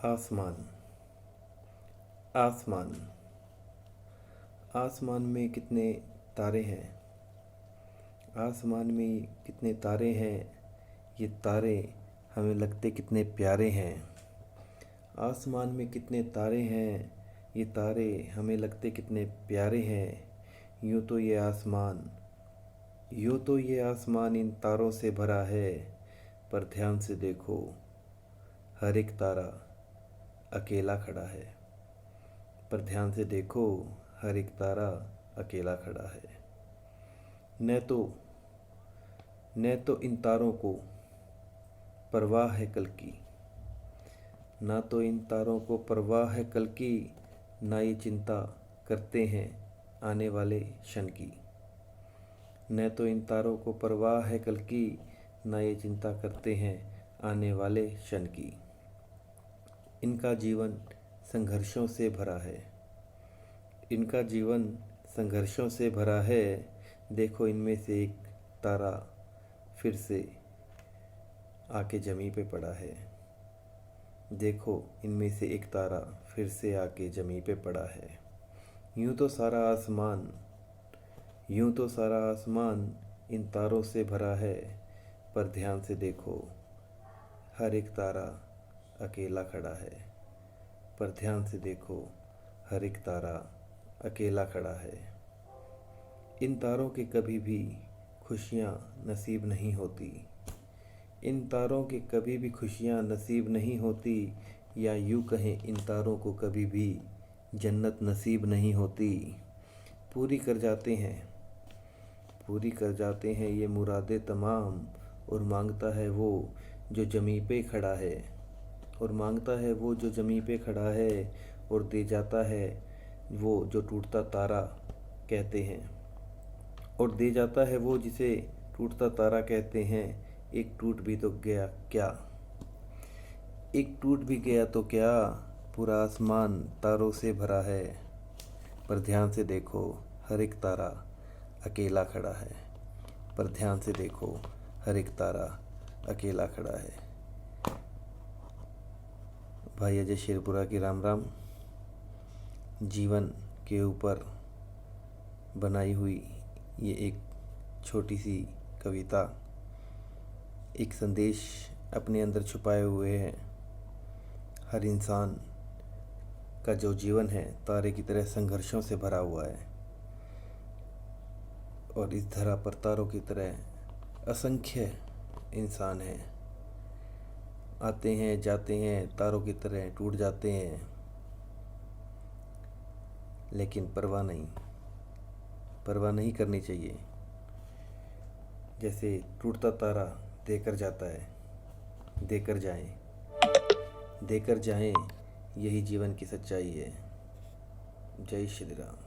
आसमान। आसमान। आसमान में कितने तारे हैं। आसमान में कितने तारे हैं। ये तारे हमें लगते कितने प्यारे हैं। आसमान में कितने तारे हैं। ये तारे हमें लगते कितने प्यारे हैं। यूँ तो ये आसमान इन तारों से भरा है, पर ध्यान से देखो हर एक तारा अकेला खड़ा है। पर ध्यान से देखो हर एक तारा अकेला खड़ा है। न तो इन तारों को परवाह है कल की। ना तो इन तारों को परवाह है कल की, ना ये चिंता करते हैं आने वाले क्षण की। न तो इन तारों को परवाह है कल की, ना ये चिंता करते हैं आने वाले क्षण की। इनका जीवन संघर्षों से भरा है। इनका जीवन संघर्षों से भरा है। देखो इनमें से एक तारा फिर से आके ज़मीं पे पड़ा है। देखो इनमें से एक तारा फिर से आके ज़मीं पे पड़ा है। यूँ तो सारा आसमान इन तारों से भरा है, पर ध्यान से देखो हर एक तारा अकेला खड़ा है। पर ध्यान से देखो हर एक तारा अकेला खड़ा है। इन तारों के कभी भी खुशियाँ नसीब नहीं होती। इन तारों के कभी भी खुशियाँ नसीब नहीं होती, या यूँ कहें इन तारों को कभी भी जन्नत नसीब नहीं होती। पूरी कर जाते हैं ये मुरादे तमाम, और मांगता है वो जो ज़मीं पे खड़ा है। और दे जाता है वो जो टूटता तारा कहते हैं। और दे जाता है वो जिसे टूटता तारा कहते हैं। एक टूट भी गया तो क्या, पूरा आसमान तारों से भरा है। पर ध्यान से देखो हर एक तारा अकेला खड़ा है। पर ध्यान से देखो हर एक तारा अकेला खड़ा है। भाई अजय शेरपुरा की राम राम। जीवन के ऊपर बनाई हुई ये एक छोटी सी कविता एक संदेश अपने अंदर छुपाए हुए है। हर इंसान का जो जीवन है तारे की तरह संघर्षों से भरा हुआ है, और इस धरा पर तारों की तरह असंख्य इंसान हैं। आते हैं जाते हैं, तारों की तरह टूट जाते हैं, लेकिन परवाह नहीं करनी चाहिए। जैसे टूटता तारा देकर जाएं, यही जीवन की सच्चाई है। जय श्री राम।